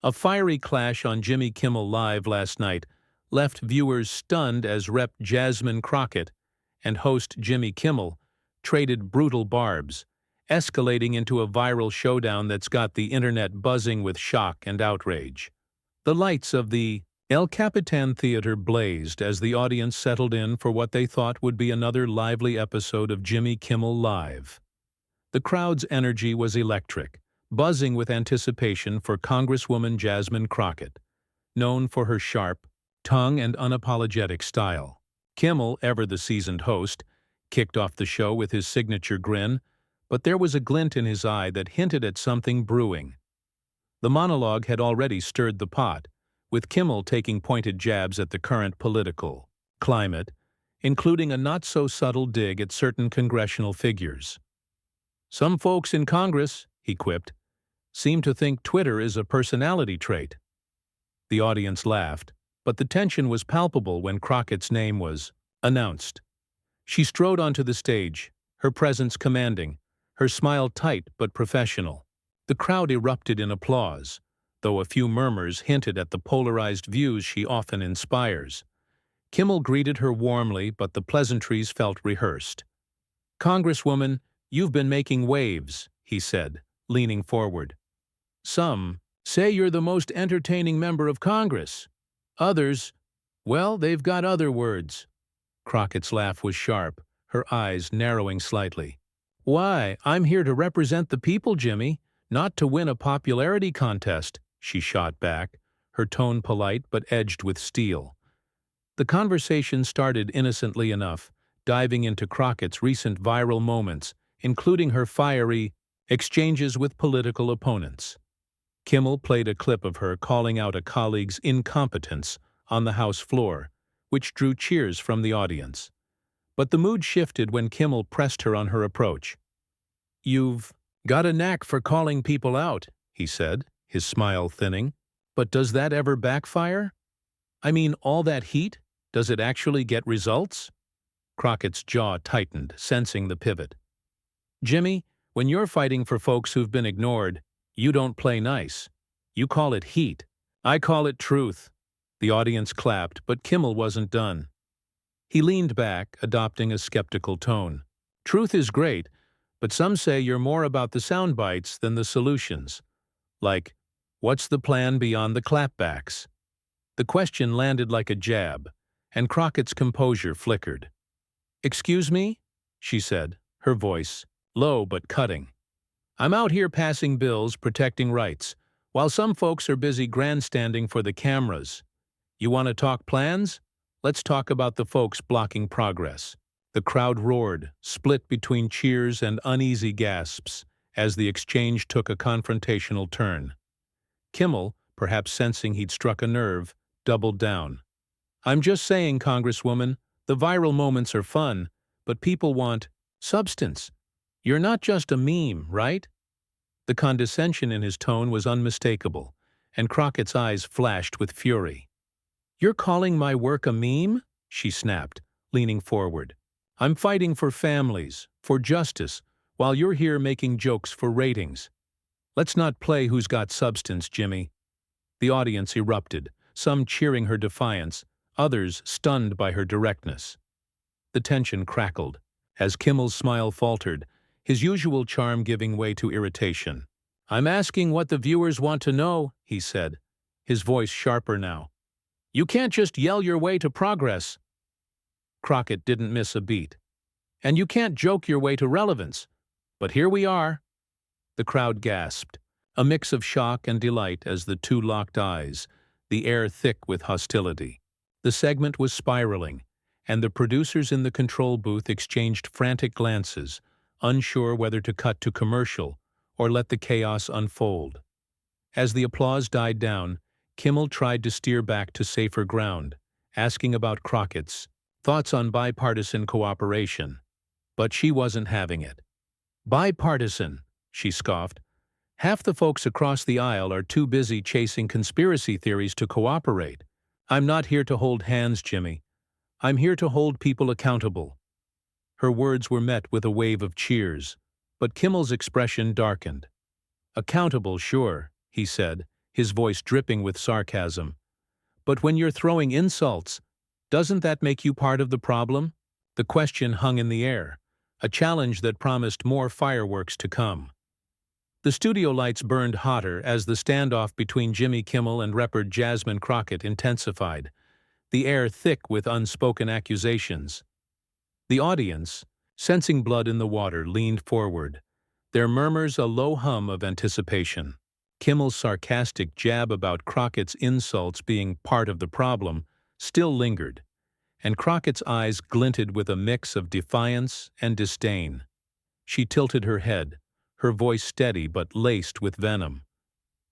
A fiery clash on Jimmy Kimmel Live last night left viewers stunned as Rep. Jasmine Crockett and host Jimmy Kimmel traded brutal barbs, escalating into a viral showdown that's got the internet buzzing with shock and outrage. The lights of the El Capitan Theater blazed as the audience settled in for what they thought would be another lively episode of Jimmy Kimmel Live. The crowd's energy was electric, buzzing with anticipation for Congresswoman Jasmine Crockett, known for her sharp tongue and unapologetic style. Kimmel, ever the seasoned host, kicked off the show with his signature grin, but there was a glint in his eye that hinted at something brewing. The monologue had already stirred the pot, with Kimmel taking pointed jabs at the current political climate, including a not-so-subtle dig at certain congressional figures. "Some folks in Congress," he quipped, "seem to think Twitter is a personality trait." The audience laughed, but the tension was palpable when Crockett's name was announced. She strode onto the stage, her presence commanding, her smile tight but professional. The crowd erupted in applause, though a few murmurs hinted at the polarized views she often inspires. Kimmel greeted her warmly, but the pleasantries felt rehearsed. "Congresswoman, you've been making waves," he said, leaning forward. "Some say you're the most entertaining member of Congress. Others, well, they've got other words." Crockett's laugh was sharp, her eyes narrowing slightly. "Why, I'm here to represent the people, Jimmy, not to win a popularity contest," she shot back, her tone polite but edged with steel. The conversation started innocently enough, diving into Crockett's recent viral moments, including her fiery exchanges with political opponents. Kimmel played a clip of her calling out a colleague's incompetence on the House floor, which drew cheers from the audience. But the mood shifted when Kimmel pressed her on her approach. "You've got a knack for calling people out," he said, his smile thinning. "But does that ever backfire? I mean, all that heat, does it actually get results?" Crockett's jaw tightened, sensing the pivot. "Jimmy, when you're fighting for folks who've been ignored, you don't play nice. You call it heat. I call it truth." The audience clapped, but Kimmel wasn't done. He leaned back, adopting a skeptical tone. "Truth is great, but some say you're more about the sound bites than the solutions. Like, what's the plan beyond the clapbacks?" The question landed like a jab, and Crockett's composure flickered. "Excuse me?" she said, her voice low but cutting. "I'm out here passing bills, protecting rights, while some folks are busy grandstanding for the cameras. You want to talk plans? Let's talk about the folks blocking progress." The crowd roared, split between cheers and uneasy gasps, as the exchange took a confrontational turn. Kimmel, perhaps sensing he'd struck a nerve, doubled down. "I'm just saying, Congresswoman, the viral moments are fun, but people want substance. You're not just a meme, right?" The condescension in his tone was unmistakable, and Crockett's eyes flashed with fury. "You're calling my work a meme?" she snapped, leaning forward. "I'm fighting for families, for justice, while you're here making jokes for ratings. Let's not play who's got substance, Jimmy." The audience erupted, some cheering her defiance, others stunned by her directness. The tension crackled, as Kimmel's smile faltered, his usual charm giving way to irritation. "I'm asking what the viewers want to know," he said, his voice sharper now. "You can't just yell your way to progress." Crockett didn't miss a beat. "And you can't joke your way to relevance. But here we are." The crowd gasped, a mix of shock and delight as the two locked eyes, the air thick with hostility. The segment was spiraling, and the producers in the control booth exchanged frantic glances, unsure whether to cut to commercial or let the chaos unfold. As the applause died down, Kimmel tried to steer back to safer ground, asking about Crockett's thoughts on bipartisan cooperation. But she wasn't having it. "Bipartisan," she scoffed. "Half the folks across the aisle are too busy chasing conspiracy theories to cooperate. I'm not here to hold hands, Jimmy. I'm here to hold people accountable." Her words were met with a wave of cheers, but Kimmel's expression darkened. "Accountable, sure," he said, his voice dripping with sarcasm. But when you're throwing insults, doesn't that make you part of the problem? The question hung in the air, a challenge that promised more fireworks to come. The studio lights burned hotter as the standoff between Jimmy Kimmel and rapper Jasmine Crockett intensified, the air thick with unspoken accusations. The audience, sensing blood in the water, leaned forward, their murmurs a low hum of anticipation. Kimmel's sarcastic jab about Crockett's insults being part of the problem still lingered, and Crockett's eyes glinted with a mix of defiance and disdain. She tilted her head, her voice steady but laced with venom.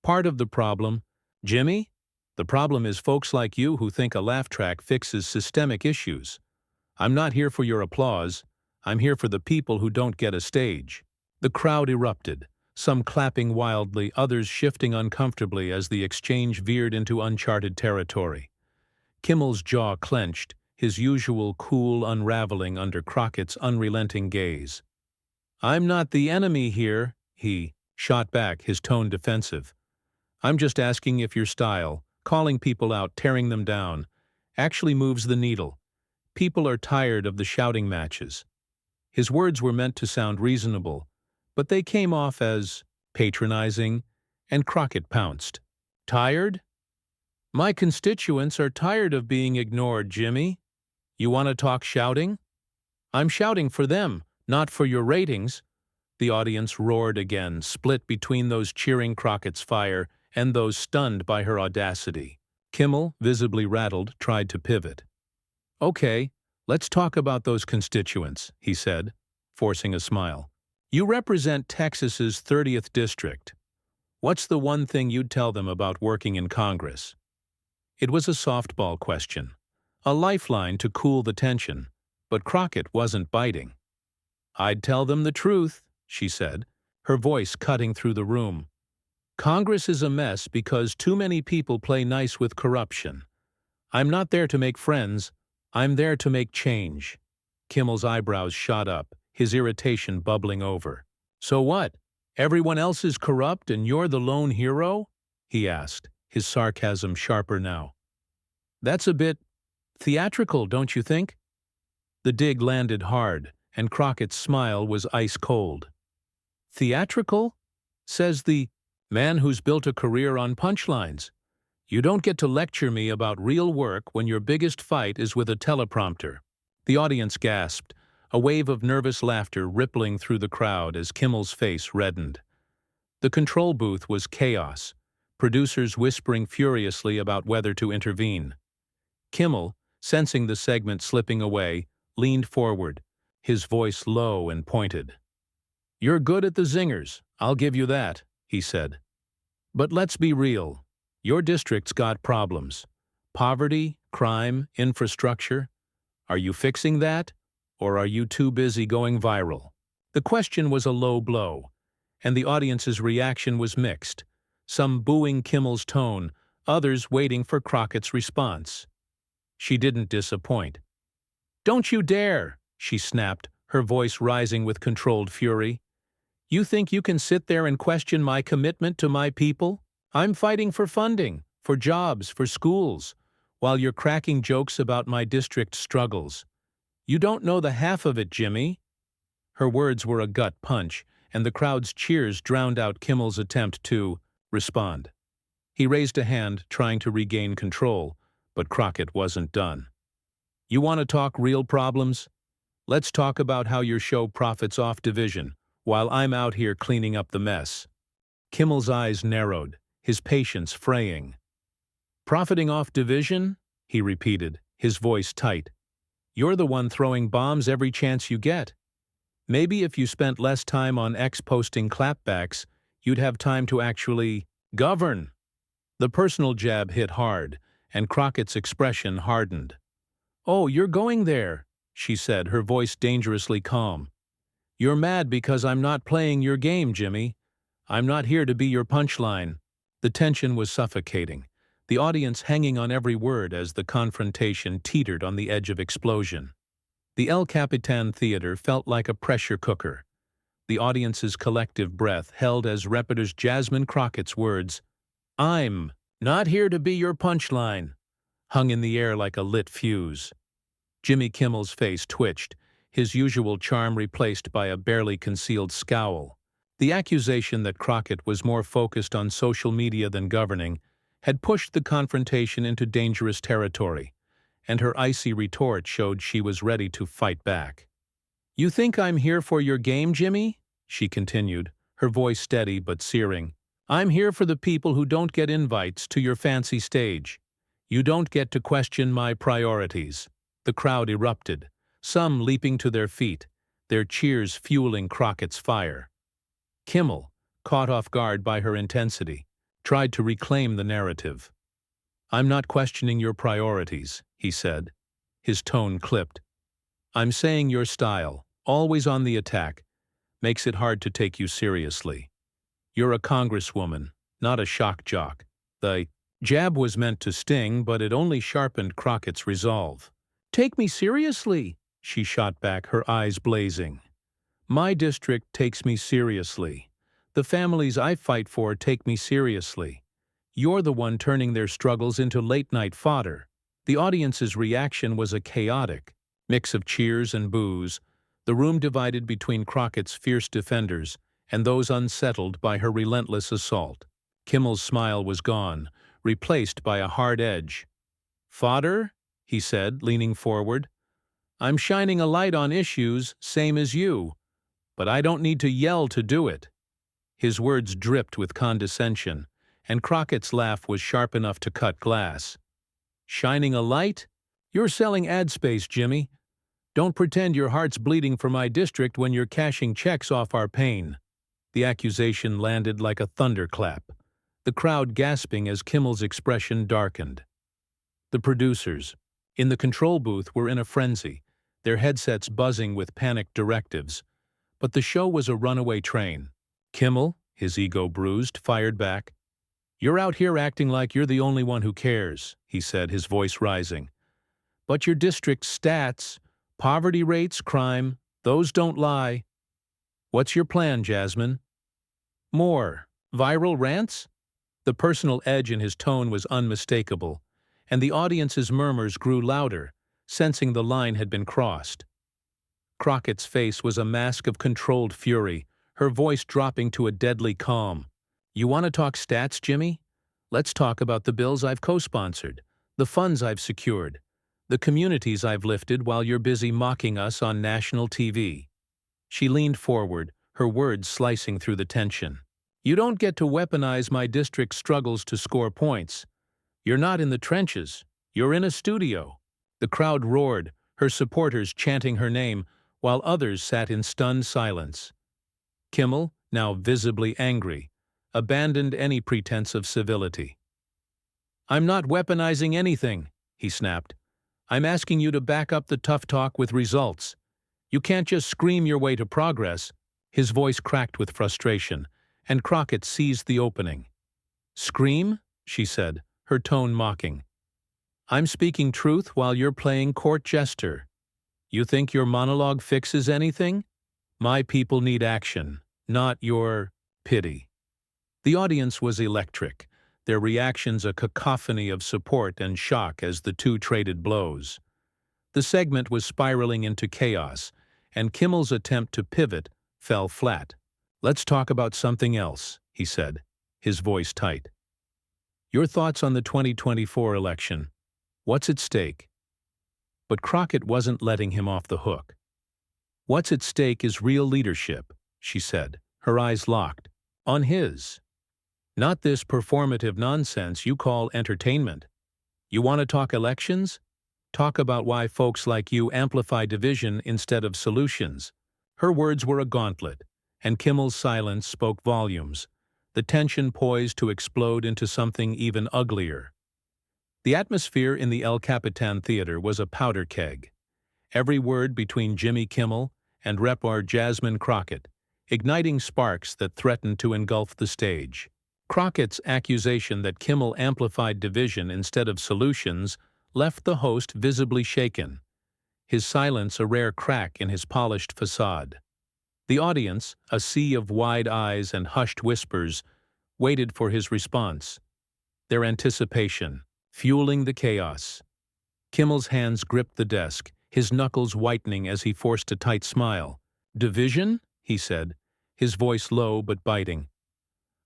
Part of the problem, Jimmy? The problem is folks like you who think a laugh track fixes systemic issues. I'm not here for your applause. I'm here for the people who don't get a stage. The crowd erupted, some clapping wildly, others shifting uncomfortably as the exchange veered into uncharted territory. Kimmel's jaw clenched, his usual cool unraveling under Crockett's unrelenting gaze. "I'm not the enemy here," he shot back, his tone defensive. "I'm just asking if your style, calling people out, tearing them down, actually moves the needle. People are tired of the shouting matches." His words were meant to sound reasonable, but they came off as patronizing, and Crockett pounced. "Tired? My constituents are tired of being ignored, Jimmy. You want to talk shouting? I'm shouting for them, not for your ratings." The audience roared again, split between those cheering Crockett's fire and those stunned by her audacity. Kimmel, visibly rattled, tried to pivot. "Okay, let's talk about those constituents," he said, forcing a smile. "You represent Texas's 30th district. What's the one thing you'd tell them about working in Congress?" It was a softball question, a lifeline to cool the tension, but Crockett wasn't biting. "I'd tell them the truth," she said, her voice cutting through the room. "Congress is a mess because too many people play nice with corruption. I'm not there to make friends. I'm there to make change." Kimmel's eyebrows shot up, his irritation bubbling over. "So what? Everyone else is corrupt and you're the lone hero?" he asked, his sarcasm sharper now. "That's a bit theatrical, don't you think?" The dig landed hard, and Crockett's smile was ice-cold. "Theatrical?" says the man who's built a career on punchlines. "You don't get to lecture me about real work when your biggest fight is with a teleprompter." The audience gasped, a wave of nervous laughter rippling through the crowd as Kimmel's face reddened. The control booth was chaos, producers whispering furiously about whether to intervene. Kimmel, sensing the segment slipping away, leaned forward, his voice low and pointed. "You're good at the zingers, I'll give you that," he said. "But let's be real. Your district's got problems. Poverty, crime, infrastructure. Are you fixing that, or are you too busy going viral?" The question was a low blow, and the audience's reaction was mixed, some booing Kimmel's tone, others waiting for Crockett's response. She didn't disappoint. "Don't you dare!" she snapped, her voice rising with controlled fury. "You think you can sit there and question my commitment to my people? I'm fighting for funding, for jobs, for schools, while you're cracking jokes about my district's struggles. You don't know the half of it, Jimmy." Her words were a gut punch, and the crowd's cheers drowned out Kimmel's attempt to respond. He raised a hand, trying to regain control, but Crockett wasn't done. "You want to talk real problems? Let's talk about how your show profits off division, while I'm out here cleaning up the mess." Kimmel's eyes narrowed, his patience fraying. "Profiting off division?" he repeated, his voice tight. "You're the one throwing bombs every chance you get. Maybe if you spent less time on X posting clapbacks, you'd have time to actually govern." The personal jab hit hard, and Crockett's expression hardened. "Oh, you're going there," she said, her voice dangerously calm. "You're mad because I'm not playing your game, Jimmy. I'm not here to be your punchline." The tension was suffocating, the audience hanging on every word as the confrontation teetered on the edge of explosion. The El Capitan Theater felt like a pressure cooker. The audience's collective breath held as reporters Jasmine Crockett's words, "I'm not here to be your punchline," hung in the air like a lit fuse. Jimmy Kimmel's face twitched, his usual charm replaced by a barely concealed scowl. The accusation that Crockett was more focused on social media than governing had pushed the confrontation into dangerous territory, and her icy retort showed she was ready to fight back. "You think I'm here for your game, Jimmy?" she continued, her voice steady but searing. "I'm here for the people who don't get invites to your fancy stage. You don't get to question my priorities." The crowd erupted, some leaping to their feet, their cheers fueling Crockett's fire. Kimmel, caught off guard by her intensity, tried to reclaim the narrative. "I'm not questioning your priorities," he said. His tone clipped. "I'm saying your style, always on the attack, makes it hard to take you seriously. You're a congresswoman, not a shock jock." The jab was meant to sting, but it only sharpened Crockett's resolve. "Take me seriously," she shot back, her eyes blazing. "My district takes me seriously. The families I fight for take me seriously. You're the one turning their struggles into late-night fodder." The audience's reaction was a chaotic mix of cheers and boos, the room divided between Crockett's fierce defenders and those unsettled by her relentless assault. Kimmel's smile was gone, replaced by a hard edge. "Fodder?" he said, leaning forward. "I'm shining a light on issues, same as you, but I don't need to yell to do it." His words dripped with condescension, and Crockett's laugh was sharp enough to cut glass. "Shining a light? You're selling ad space, Jimmy. Don't pretend your heart's bleeding for my district when you're cashing checks off our pain." The accusation landed like a thunderclap, the crowd gasping as Kimmel's expression darkened. The producers, in the control booth, were in a frenzy, their headsets buzzing with panicked directives. But the show was a runaway train. Kimmel, his ego bruised, fired back. "You're out here acting like you're the only one who cares," he said, his voice rising. "But your district's stats, poverty rates, crime, those don't lie. What's your plan, Jasmine? More viral rants?" The personal edge in his tone was unmistakable, and the audience's murmurs grew louder, sensing the line had been crossed. Crockett's face was a mask of controlled fury, her voice dropping to a deadly calm. "You want to talk stats, Jimmy? Let's talk about the bills I've co-sponsored, the funds I've secured, the communities I've lifted while you're busy mocking us on national TV." She leaned forward, her words slicing through the tension. "You don't get to weaponize my district's struggles to score points. You're not in the trenches. You're in a studio." The crowd roared, her supporters chanting her name, while others sat in stunned silence. Kimmel, now visibly angry, abandoned any pretense of civility. "I'm not weaponizing anything," he snapped. "I'm asking you to back up the tough talk with results. You can't just scream your way to progress." His voice cracked with frustration, and Crockett seized the opening. "Scream?" she said, her tone mocking. "I'm speaking truth while you're playing court jester. You think your monologue fixes anything? My people need action, not your pity." The audience was electric, their reactions a cacophony of support and shock as the two traded blows. The segment was spiraling into chaos, and Kimmel's attempt to pivot fell flat. "Let's talk about something else," he said, his voice tight. "Your thoughts on the 2024 election. What's at stake?" But Crockett wasn't letting him off the hook. "What's at stake is real leadership," she said, her eyes locked on his. "Not this performative nonsense you call entertainment. You want to talk elections? Talk about why folks like you amplify division instead of solutions." Her words were a gauntlet, and Kimmel's silence spoke volumes, the tension poised to explode into something even uglier. The atmosphere in the El Capitan Theater was a powder keg. Every word between Jimmy Kimmel and Reporter Jasmine Crockett, igniting sparks that threatened to engulf the stage. Crockett's accusation that Kimmel amplified division instead of solutions left the host visibly shaken, his silence a rare crack in his polished facade. The audience, a sea of wide eyes and hushed whispers, waited for his response. their anticipation, fueling the chaos. Kimmel's hands gripped the desk, his knuckles whitening as he forced a tight smile. "Division?" he said, his voice low but biting.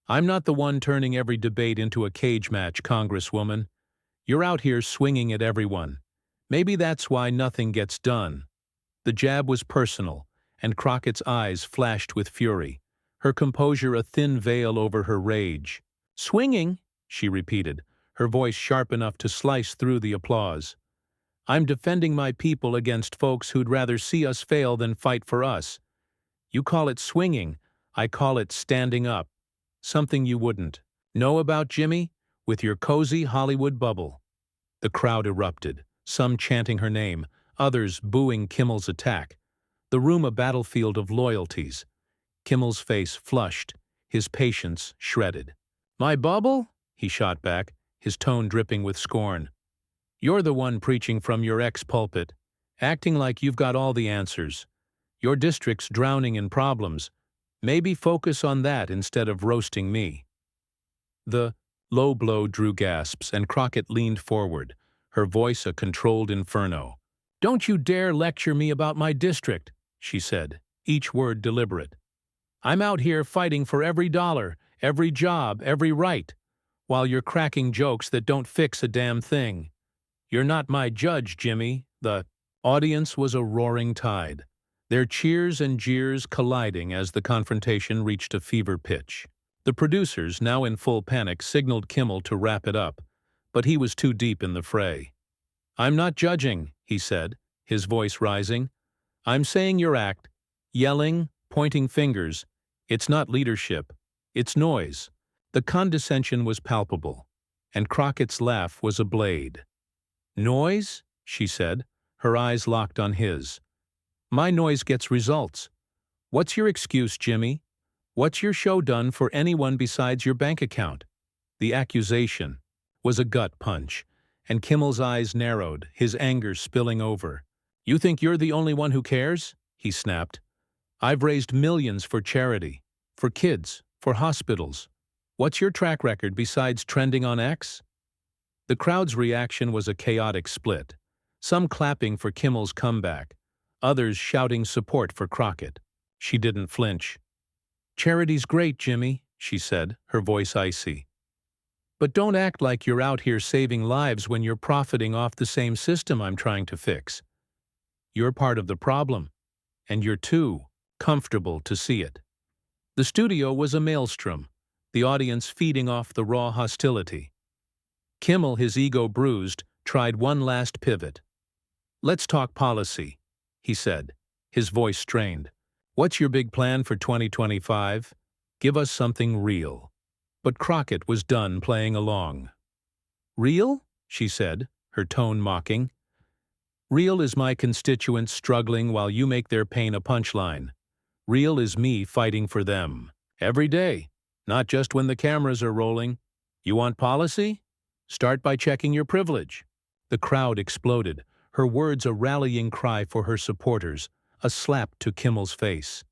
"I'm not the one turning every debate into a cage match, Congresswoman. You're out here swinging at everyone. Maybe that's why nothing gets done." The jab was personal, and Crockett's eyes flashed with fury, her composure a thin veil over her rage. "Swinging?" she repeated, her voice sharp enough to slice through the applause. "I'm defending my people against folks who'd rather see us fail than fight for us. You call it swinging, I call it standing up. Something you wouldn't know about, Jimmy, with your cozy Hollywood bubble." The crowd erupted, some chanting her name, others booing Kimmel's attack. The room a battlefield of loyalties. Kimmel's face flushed, his patience shredded. "My bubble?" he shot back, his tone dripping with scorn. "You're the one preaching from your ex-pulpit, acting like you've got all the answers. Your district's drowning in problems. Maybe focus on that instead of roasting me." The low blow drew gasps, and Crockett leaned forward, her voice a controlled inferno. "Don't you dare lecture me about my district," she said, each word deliberate. "I'm out here fighting for every dollar, every job, every right, while you're cracking jokes that don't fix a damn thing. You're not my judge, Jimmy." The audience was a roaring tide, their cheers and jeers colliding as the confrontation reached a fever pitch. The producers, now in full panic, signaled Kimmel to wrap it up, but he was too deep in the fray. "I'm not judging," he said, his voice rising. "I'm saying your act, yelling, pointing fingers, it's not leadership, it's noise." The condescension was palpable, and Crockett's laugh was a blade. "Noise?" she said, her eyes locked on his. "My noise gets results. What's your excuse, Jimmy? What's your show done for anyone besides your bank account?" The accusation was a gut punch, and Kimmel's eyes narrowed, his anger spilling over. "You think you're the only one who cares?" he snapped. "I've raised millions for charity, for kids, for hospitals. What's your track record besides trending on X?" The crowd's reaction was a chaotic split, some clapping for Kimmel's comeback, others shouting support for Crockett. She didn't flinch. "Charity's great, Jimmy," she said, her voice icy. "But don't act like you're out here saving lives when you're profiting off the same system I'm trying to fix. You're part of the problem, and you're too comfortable to see it." The studio was a maelstrom, the audience feeding off the raw hostility. Kimmel, his ego bruised, tried one last pivot. "Let's talk policy," he said, his voice strained. "What's your big plan for 2025? Give us something real." But Crockett was done playing along. "Real?" she said, her tone mocking. "Real is my constituents struggling while you make their pain a punchline. Real is me fighting for them. Every day, not just when the cameras are rolling. You want policy? Start by checking your privilege." The crowd exploded, her words a rallying cry for her supporters, a slap to Kimmel's face.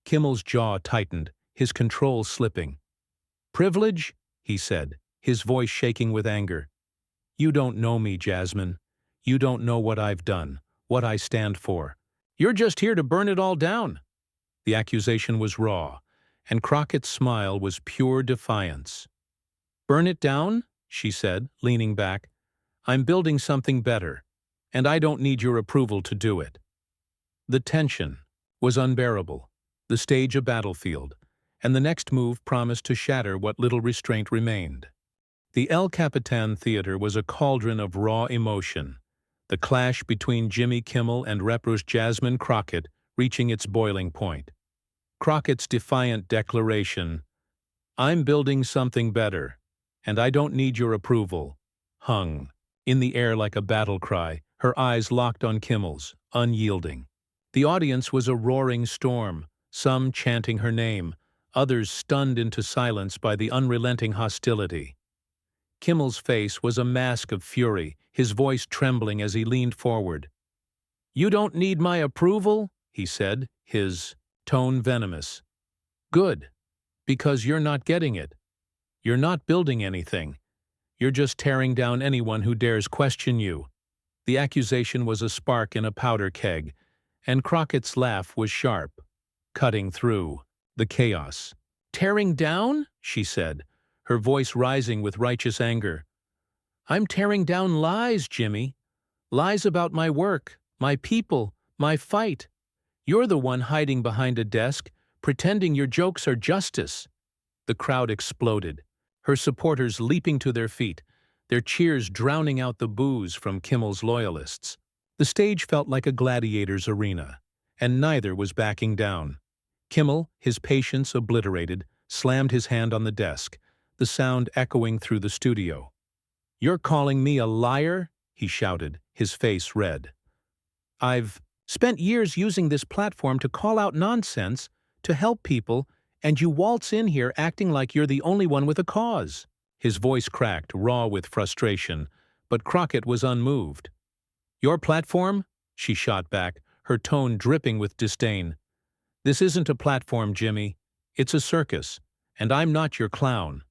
Kimmel's jaw tightened, his control slipping. "Privilege?" he said, his voice shaking with anger. "You don't know me, Jasmine. You don't know what I've done, what I stand for. You're just here to burn it all down." The accusation was raw, and Crockett's smile was pure defiance. "Burn it down?" she said, leaning back. "I'm building something better, and I don't need your approval to do it." The tension was unbearable, the stage a battlefield, and the next move promised to shatter what little restraint remained. The El Capitan Theater was a cauldron of raw emotion, the clash between Jimmy Kimmel and Repro's Jasmine Crockett reaching its boiling point. Crockett's defiant declaration, "I'm building something better, and I don't need your approval," hung in the air like a battle cry, her eyes locked on Kimmel's, unyielding. The audience was a roaring storm, some chanting her name, others stunned into silence by the unrelenting hostility. Kimmel's face was a mask of fury, his voice trembling as he leaned forward. "You don't need my approval?" he said, his tone venomous. "Good, because you're not getting it. You're not building anything, You're just tearing down anyone who dares question you." The accusation was a spark in a powder keg, and Crockett's laugh was sharp, cutting through the chaos. "Tearing down?" she said, her voice rising with righteous anger. "I'm tearing down lies, Jimmy. Lies about my work, my people, my fight. You're the one hiding behind a desk, pretending your jokes are justice." The crowd exploded, her supporters leaping to their feet, their cheers drowning out the boos from Kimmel's loyalists. The stage felt like a gladiator's arena, and neither was backing down. Kimmel, his patience obliterated, slammed his hand on the desk, the sound echoing through the studio. "You're calling me a liar?" he shouted, his face red. "I've spent years using this platform to call out nonsense, to help people, and you waltz in here acting like you're the only one with a cause." His voice cracked, raw with frustration, but Crockett was unmoved. "Your platform?" she shot back, her tone dripping with disdain. "This isn't a platform, Jimmy. It's a circus, and I'm not your clown."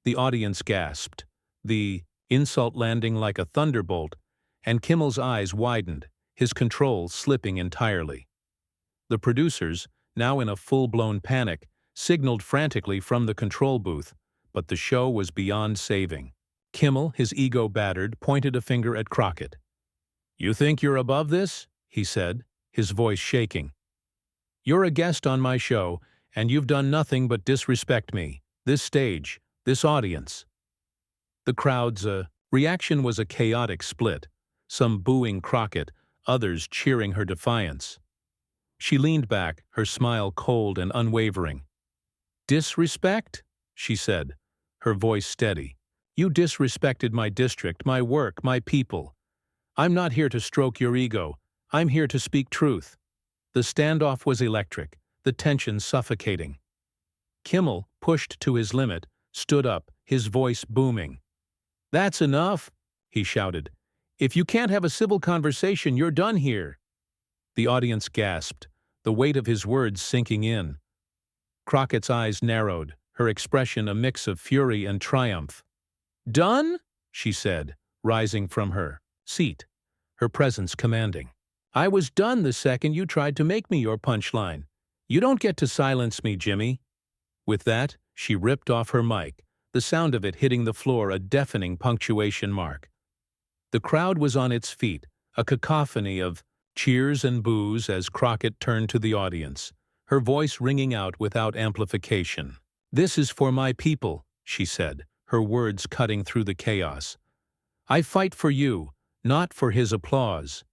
The audience gasped, the insult landing like a thunderbolt, and Kimmel's eyes widened, his control slipping entirely. The producers, now in a full-blown panic, signaled frantically from the control booth, but the show was beyond saving. Kimmel, his ego battered, pointed a finger at Crockett. "You think you're above this?" he said, his voice shaking. "You're a guest on my show, and you've done nothing but disrespect me, this stage, this audience." The crowd's reaction was a chaotic split, some booing Crockett, others cheering her defiance. She leaned back, her smile cold and unwavering. "Disrespect?" she said, her voice steady. "You disrespected my district, my work, my people. I'm not here to stroke your ego. I'm here to speak truth." The standoff was electric, the tension suffocating. Kimmel, pushed to his limit, stood up, his voice booming. "That's enough," he shouted. "If you can't have a civil conversation, you're done here." The audience gasped, the weight of his words sinking in. Crockett's eyes narrowed, her expression a mix of fury and triumph. "Done?" she said, rising from her seat, her presence commanding. "I was done the second you tried to make me your punchline. You don't get to silence me, Jimmy." With that, she ripped off her mic, the sound of it hitting the floor a deafening punctuation mark. The crowd was on its feet, a cacophony of cheers and boos as Crockett turned to the audience, her voice ringing out without amplification. "This is for my people," she said, her words cutting through the chaos. "I fight for you, not for his applause."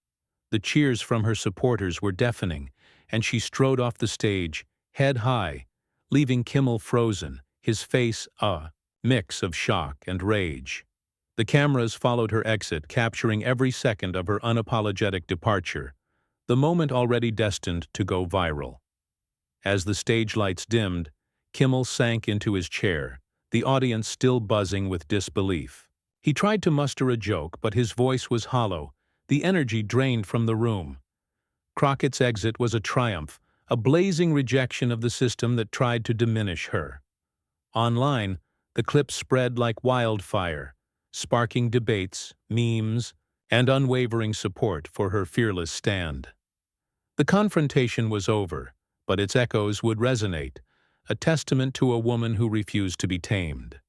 The cheers from her supporters were deafening, and she strode off the stage, head high, leaving Kimmel frozen, his face a mix of shock and rage. The cameras followed her exit, capturing every second of her unapologetic departure, the moment already destined to go viral. As the stage lights dimmed, Kimmel sank into his chair, the audience still buzzing with disbelief. He tried to muster a joke, but his voice was hollow, the energy drained from the room. Crockett's exit was a triumph, a blazing rejection of the system that tried to diminish her. Online, the clip spread like wildfire, sparking debates, memes, and unwavering support for her fearless stand. The confrontation was over, but its echoes would resonate, a testament to a woman who refused to be tamed.